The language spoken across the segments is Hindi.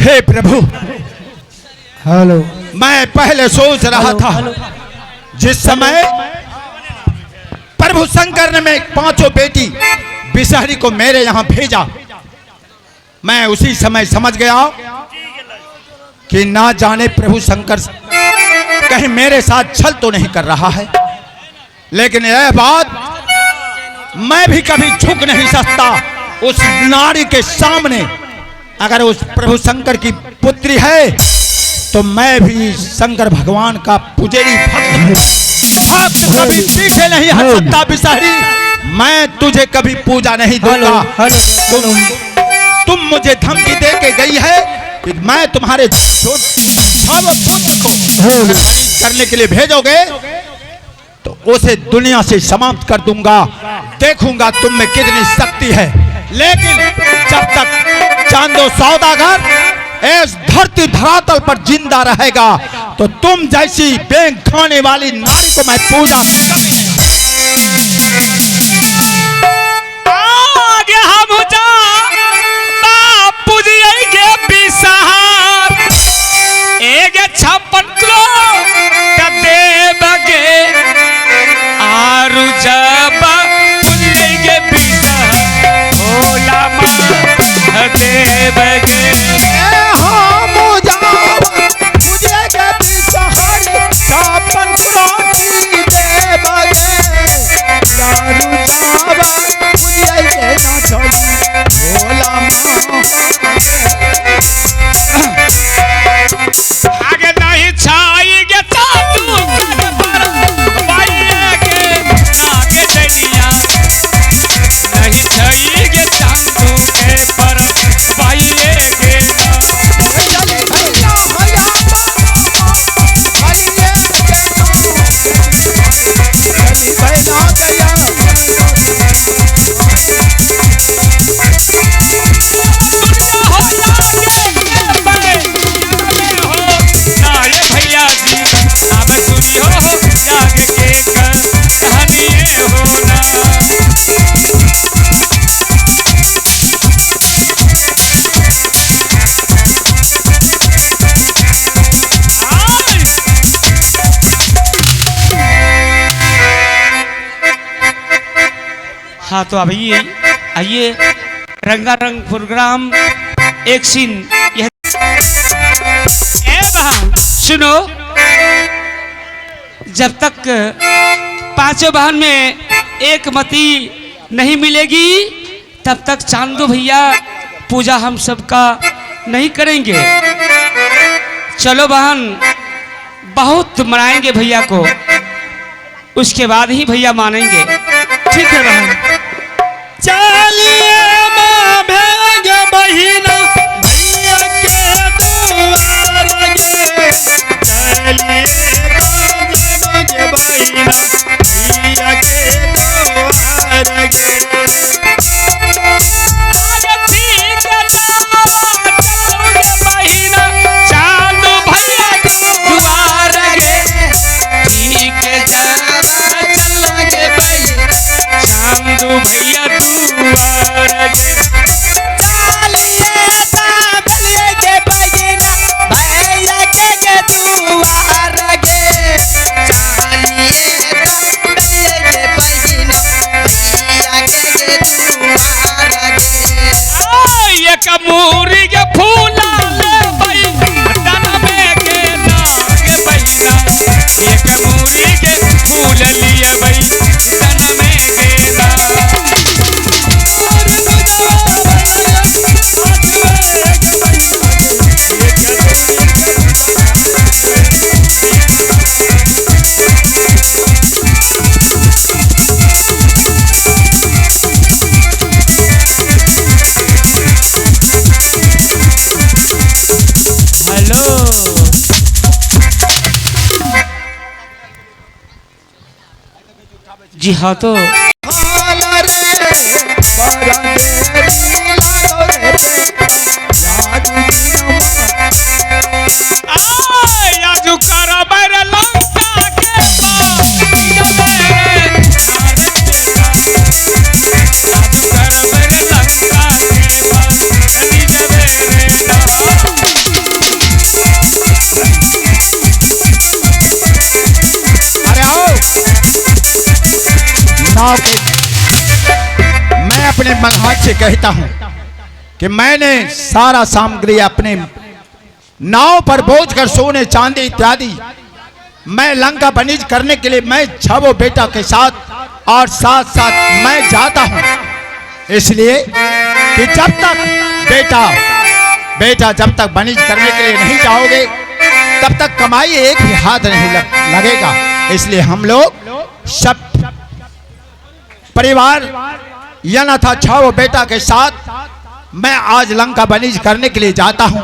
हे प्रभु, हेलो। मैं पहले सोच रहा था जिस समय प्रभु शंकर ने मैं पांचों बेटी बिसहरी को मेरे यहाँ भेजा, मैं उसी समय समझ गया कि ना जाने प्रभु शंकर कहीं मेरे साथ छल तो नहीं कर रहा है। लेकिन यह बात मैं भी कभी झुक नहीं सकता उस नारी के सामने। अगर उस प्रभु शंकर की पुत्री है तो मैं भी शंकर भगवान का पुजारी भक्त हूँ। भक्त कभी पीछे नहीं हट सकता बिसहरी, मैं तुझे कभी पूजा नहीं दूंगा। तुम मुझे धमकी दे के गई है कि मैं तुम्हारे पुत्र को करने के लिए भेजोगे तो उसे दुनिया से समाप्त कर दूंगा। देखूंगा तुम में कितनी शक्ति है। लेकिन जब तक चांदो सौदागर इस धरती धरातल पर जिंदा रहेगा तो तुम जैसी बेंग खाने वाली नारी को मैं पूजा हाँ तो अभी आइए रंगारंग प्रोग्राम एक सीन यह सुनो। जब तक पांचों बहन में एक मती नहीं मिलेगी तब तक चांदो भैया पूजा हम सबका नहीं करेंगे। चलो बहन, बहुत मनाएंगे भैया को, उसके बाद ही भैया मानेंगे। ठीक है बहन। चलिए माँ भेज बहिना भैया के द्वार गे, चलिए भेज बहिना भैया के द्वार गे। भैया कमूरी के फूला ये कमूरी के फूल लिए भाई तन में गेला। जी हाँ तो नाव के मैं अपने मल्हार से कहता हूं कि मैंने सारा सामग्री अपने नाव पर बोझ कर सोने चांदी इत्यादि मैं लंका बनीज करने के लिए मैं छावो बेटा के साथ और साथ साथ मैं जाता हूं, इसलिए कि जब तक बेटा जब तक बनीज करने के लिए नहीं जाओगे तब तक कमाई एक भी हाथ नहीं लगेगा। इसलिए हम लोग सब परिवार यना था छावो बेटा के साथ मैं आज लंका बनीज करने के लिए जाता हूं।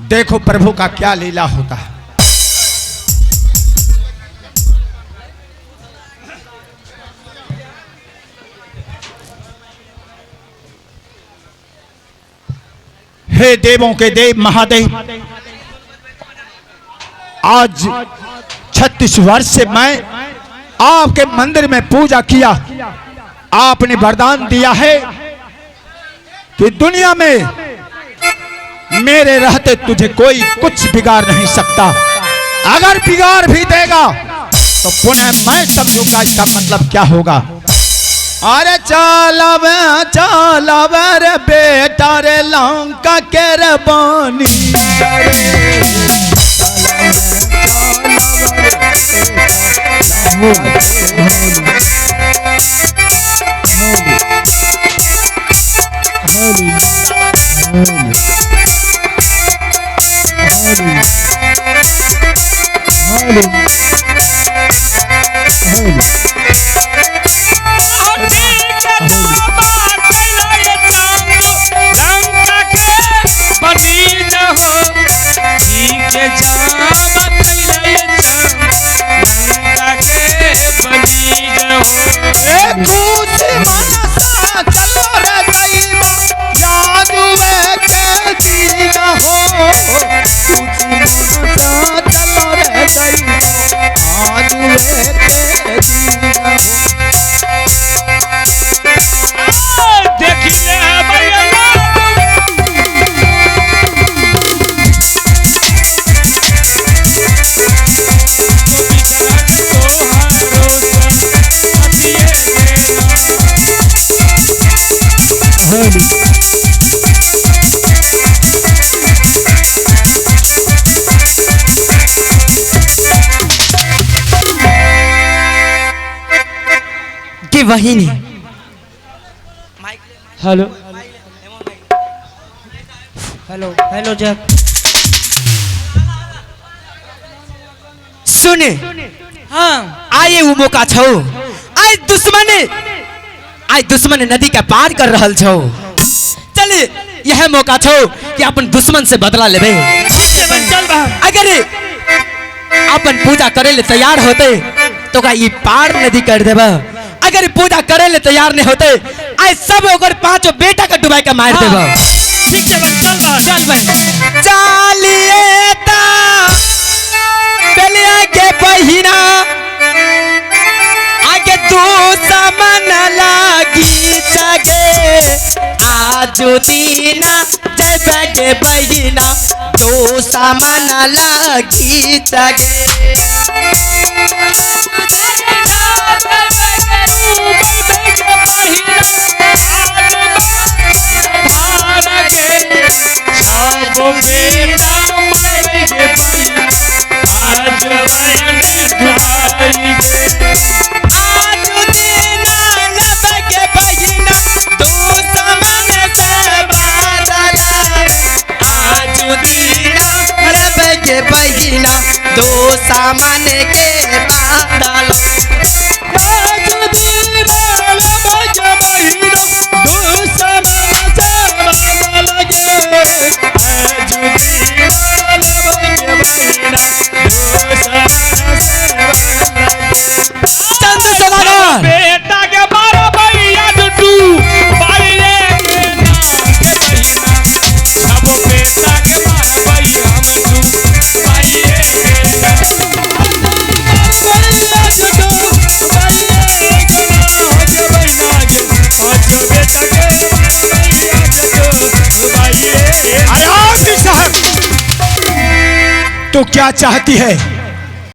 देखो प्रभु का क्या लीला होता है। हे देवों के देव महादेव, आज 36 वर्ष से मैं आपके मंदिर में पूजा किया। आपने वरदान दिया है कि दुनिया में मेरे रहते तुझे कोई कुछ बिगाड़ नहीं सकता। अगर बिगाड़ भी देगा तो पुनः मैं समझूंगा इसका मतलब क्या होगा। अरे चालव रे बेटा रे लंका के रबानी वही नहीं। हेलो हेलो हेलो जब सुने हाँ आए वो मौका छो आज दुश्मन नदी का पार कर रहल छो। चलिए यह मौका छो कि अपन दुश्मन से बदला लेबे। अगर अपन पूजा करे ले तैयार होते तो का ये पार नदी कर देबा। अगर पूजा करे ले तैयार नहीं होते आज सब अगर पांचों बेटा का डुबाई का मार देबा। ठीक है चल बहन चलिए ता पहले के पहिना आगे तू समन लागी जागे आज दीना जैसे के बहिना तू समन लागी जागे। दो सामान के बादल चंद सदागर बेटा के बारह भैया दुटू बाइले के नाम के बहिना सब बेटा के बारह भैया हम तू बाइले तो क्या चाहती है